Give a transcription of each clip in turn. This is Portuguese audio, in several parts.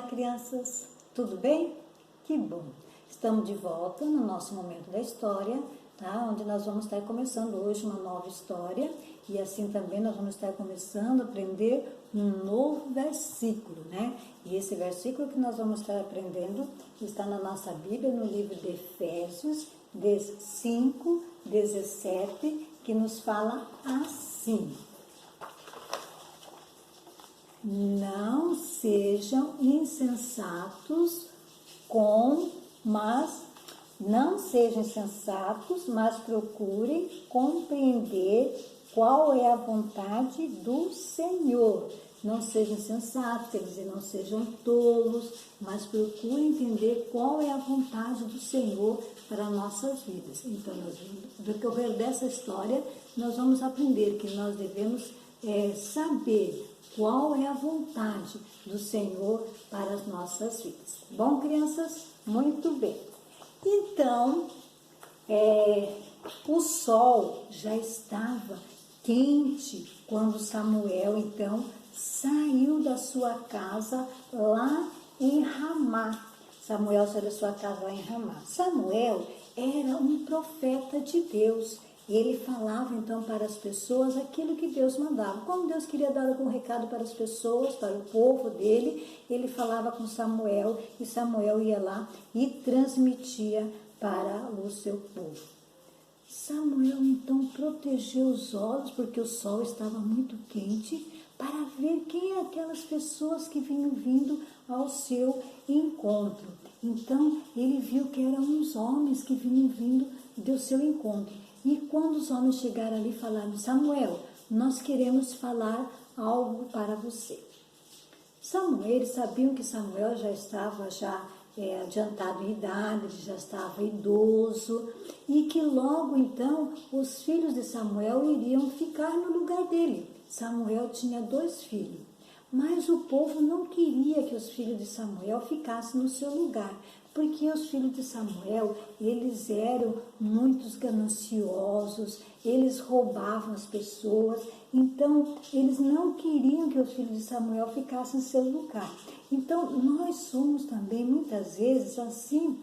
crianças, tudo bem? Que bom! Estamos de volta no nosso momento da história, tá? Onde nós vamos estar começando hoje uma nova história e assim também nós vamos estar começando a aprender um novo versículo, né? E esse versículo que nós vamos estar aprendendo está na nossa Bíblia, no livro de Efésios 5:17, que nos fala assim: não sejam insensatos mas procurem compreender qual é a vontade do Senhor. Não sejam insensatos, quer dizer, não sejam tolos, mas procurem entender qual é a vontade do Senhor para nossas vidas. Então, no decorrer dessa história, nós vamos aprender que nós devemos saber qual é a vontade do Senhor para as nossas vidas. Bom, crianças? Muito bem. Então, o sol já estava quente quando Samuel, então, saiu da sua casa lá em Ramá. Samuel saiu da sua casa lá em Ramá. Samuel era um profeta de Deus. Ele falava então para as pessoas aquilo que Deus mandava. Como Deus queria dar algum recado para as pessoas, para o povo dele, ele falava com Samuel e Samuel ia lá e transmitia para o seu povo. Samuel então protegeu os olhos, porque o sol estava muito quente, para ver quem é aquelas pessoas que vinham vindo ao seu encontro. Então ele viu que eram uns homens que vinham vindo do seu encontro. E quando os homens chegaram ali, falaram: Samuel, nós queremos falar algo para você. Eles sabiam que Samuel já estava adiantado em idade, ele já estava idoso, e que logo então os filhos de Samuel iriam ficar no lugar dele. Samuel tinha 2 filhos, mas o povo não queria que os filhos de Samuel ficassem no seu lugar, porque os filhos de Samuel, eles eram muito gananciosos, eles roubavam as pessoas, então eles não queriam que os filhos de Samuel ficassem em seu lugar. Então nós somos também muitas vezes assim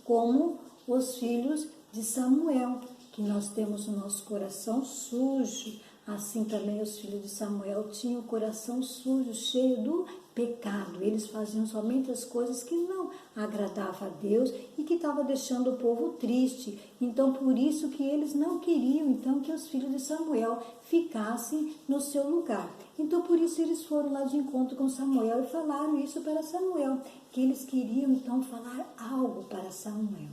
como os filhos de Samuel, que nós temos o nosso coração sujo. Assim também os filhos de Samuel tinham o coração sujo, cheio do pecado. Eles faziam somente as coisas que não agradavam a Deus e que estavam deixando o povo triste. Então, por isso que eles não queriam então que os filhos de Samuel ficassem no seu lugar. Então, por isso eles foram lá de encontro com Samuel e falaram isso para Samuel, que eles queriam então falar algo para Samuel.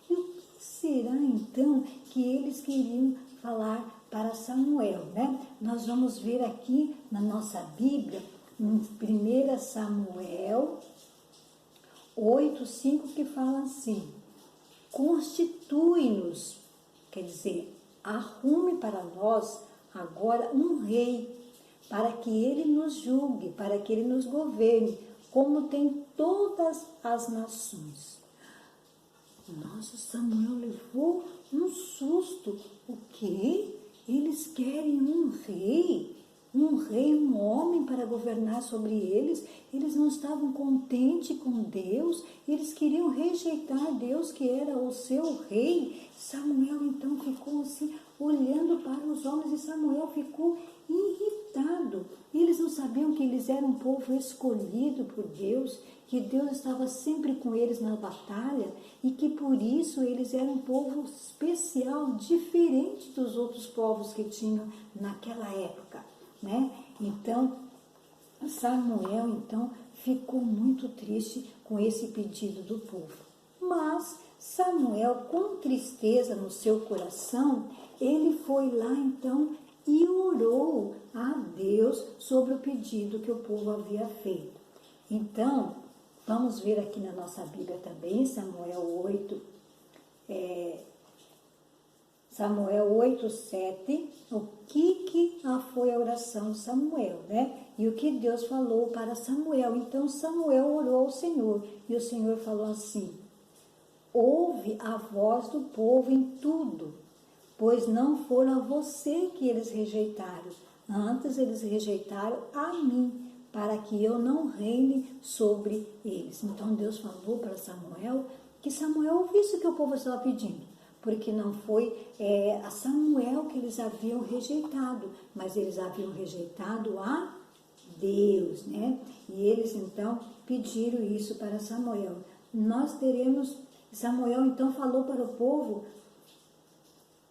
E o que será então que eles queriam falar para Samuel, né? Nós vamos ver aqui na nossa Bíblia, em 1 Samuel 8:5, que fala assim: constitui-nos, quer dizer, arrume para nós agora um rei, para que ele nos julgue, para que ele nos governe, como tem todas as nações. Nossa, Samuel levou um susto. O quê? Eles querem um rei, um homem para governar sobre eles. Eles não estavam contentes com Deus, eles queriam rejeitar Deus, que era o seu rei. Samuel então ficou assim, olhando para os homens, e Samuel ficou irritado. Eles não sabiam que eles eram um povo escolhido por Deus, que Deus estava sempre com eles na batalha e que por isso eles eram um povo especial, diferente dos outros povos que tinham naquela época, né? Então, Samuel então ficou muito triste com esse pedido do povo. Mas Samuel, com tristeza no seu coração, ele foi lá então e orou a Deus sobre o pedido que o povo havia feito. Então, vamos ver aqui na nossa Bíblia também, Samuel 8:7, o que foi a oração de Samuel, né? E o que Deus falou para Samuel. Então Samuel orou ao Senhor, e o Senhor falou assim: ouve a voz do povo em tudo, pois não foram a você que eles rejeitaram, antes eles rejeitaram a mim, para que eu não reine sobre eles. Então Deus falou para Samuel que Samuel ouvisse o que o povo estava pedindo, porque não foi a Samuel que eles haviam rejeitado, mas eles haviam rejeitado a Deus, né? E eles então pediram isso para Samuel. Samuel então falou para o povo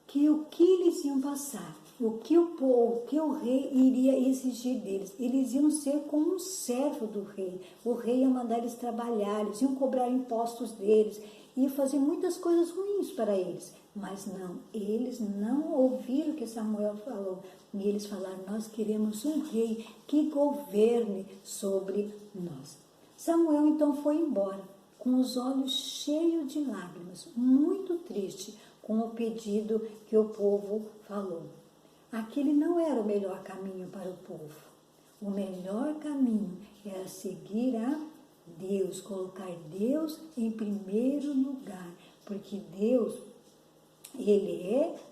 que o que eles iam passar, o que o rei iria exigir deles. Eles iam ser como um servo do rei. O rei ia mandar eles trabalhar, eles iam cobrar impostos deles, ia fazer muitas coisas ruins para eles. Mas não, eles não ouviram o que Samuel falou. E eles falaram: nós queremos um rei que governe sobre nós. Samuel então foi embora, com os olhos cheios de lágrimas, muito triste com o pedido que o povo falou. Aquele não era o melhor caminho para o povo. O melhor caminho era seguir a Deus, colocar Deus em primeiro lugar, porque Deus,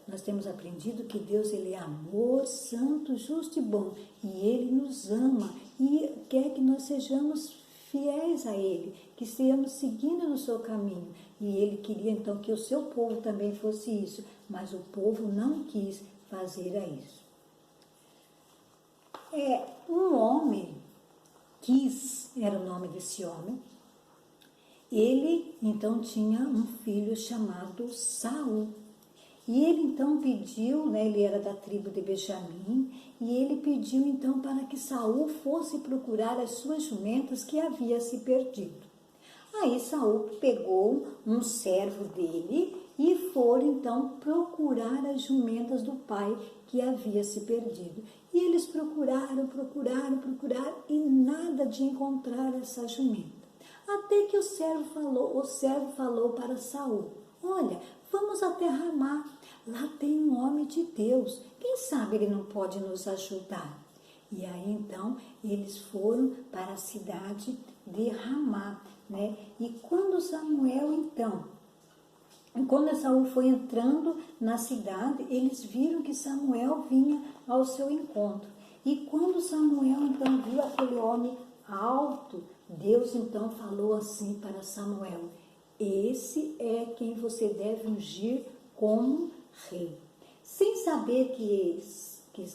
nós temos aprendido que Deus, Ele é amor, santo, justo e bom, e Ele nos ama e quer que nós sejamos fiéis a Ele, que estejamos seguindo no seu caminho. E Ele queria então que o seu povo também fosse isso, mas o povo não quis fazer isso. Um homem, era o nome desse homem, ele então tinha um filho chamado Saul. E ele então pediu, né, ele era da tribo de Benjamim, e ele pediu então para que Saul fosse procurar as suas jumentas que havia se perdido. Aí Saul pegou um servo dele e foram então procurar as jumentas do pai que havia se perdido. E eles procuraram e nada de encontrar essa jumenta. Até que o servo falou para Saul: olha, vamos até Ramá, lá tem um homem de Deus, quem sabe ele não pode nos ajudar? E aí então eles foram para a cidade de Ramá, né? E quando Saul foi entrando na cidade, eles viram que Samuel vinha ao seu encontro. E quando Samuel então viu aquele homem alto, Deus então falou assim para Samuel: esse é quem você deve ungir como rei. Sem saber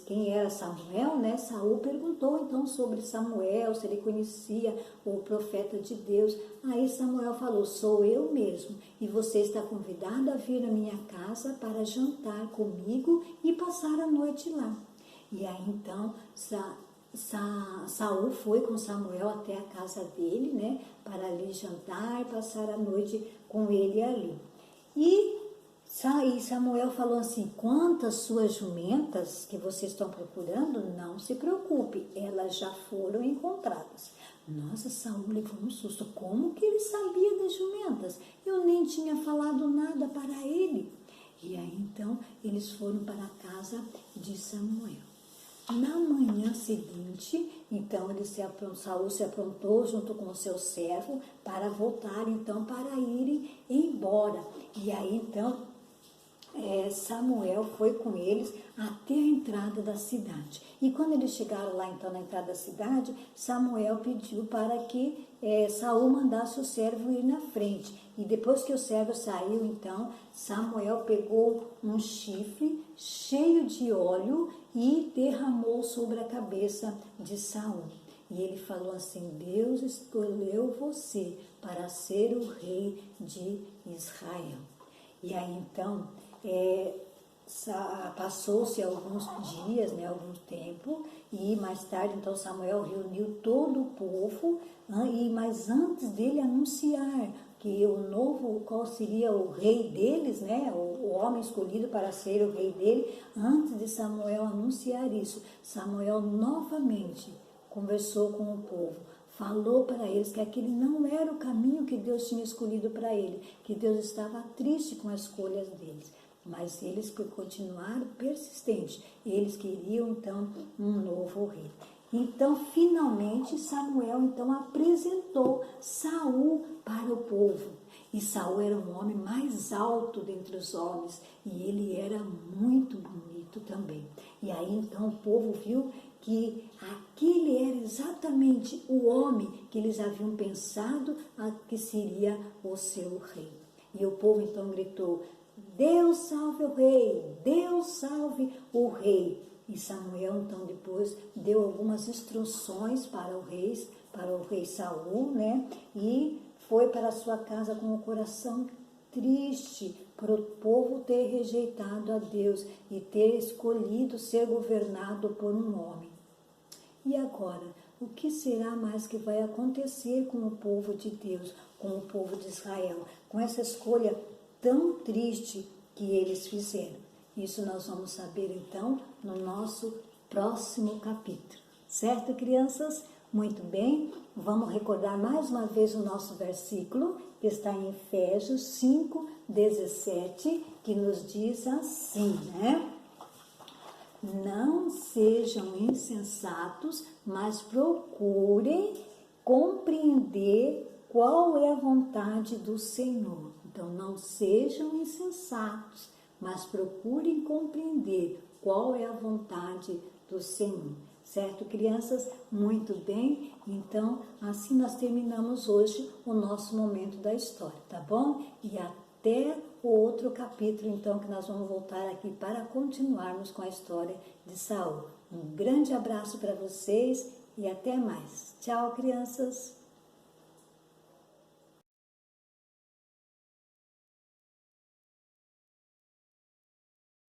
quem era Samuel, né? Saul perguntou então sobre Samuel, se ele conhecia o profeta de Deus. Aí Samuel falou: sou eu mesmo, e você está convidado a vir à minha casa para jantar comigo e passar a noite lá. E aí então Saul foi com Samuel até a casa dele, né, para ali jantar e passar a noite com ele ali. E Samuel falou assim: quantas suas jumentas que vocês estão procurando, não se preocupe, elas já foram encontradas. Nossa, Saul levou um susto. Como que ele sabia das jumentas? Eu nem tinha falado nada para ele. E aí então eles foram para a casa de Samuel. Na manhã seguinte, então Saul se aprontou junto com o seu servo para voltar então para irem embora. E aí então Samuel foi com eles até a entrada da cidade. E quando eles chegaram lá então na entrada da cidade, Samuel pediu para que Saul mandasse o servo ir na frente. E depois que o servo saiu, então Samuel pegou um chifre cheio de óleo e derramou sobre a cabeça de Saul. E ele falou assim: Deus escolheu você para ser o rei de Israel. E aí então passou-se alguns dias, né, algum tempo, e mais tarde então Samuel reuniu todo o povo, mas antes dele anunciar que qual seria o rei deles, né, o homem escolhido para ser o rei dele, antes de Samuel anunciar isso, Samuel novamente conversou com o povo, falou para eles que aquele não era o caminho que Deus tinha escolhido para ele, que Deus estava triste com as escolhas deles. Mas eles continuaram persistentes. Eles queriam, então, um novo rei. Então, finalmente, Samuel, então, apresentou Saul para o povo. E Saul era um homem mais alto dentre os homens. E ele era muito bonito também. E aí, então, o povo viu que aquele era exatamente o homem que eles haviam pensado que seria o seu rei. E o povo então gritou: Deus salve o rei, Deus salve o rei. E Samuel então depois deu algumas instruções para o rei Saul, né? E foi para a sua casa com o coração triste por o povo ter rejeitado a Deus e ter escolhido ser governado por um homem. E agora, o que será mais que vai acontecer com o povo de Deus, com o povo de Israel, com essa escolha tão triste que eles fizeram? Isso nós vamos saber então no nosso próximo capítulo. Certo, crianças? Muito bem, vamos recordar mais uma vez o nosso versículo, que está em Efésios 5:17, que nos diz assim, né? Não sejam insensatos, mas procurem compreender qual é a vontade do Senhor. Então, não sejam insensatos, mas procurem compreender qual é a vontade do Senhor. Certo, crianças? Muito bem. Então, assim nós terminamos hoje o nosso momento da história, tá bom? E até o outro capítulo, então, que nós vamos voltar aqui para continuarmos com a história de Saul. Um grande abraço para vocês e até mais. Tchau, crianças!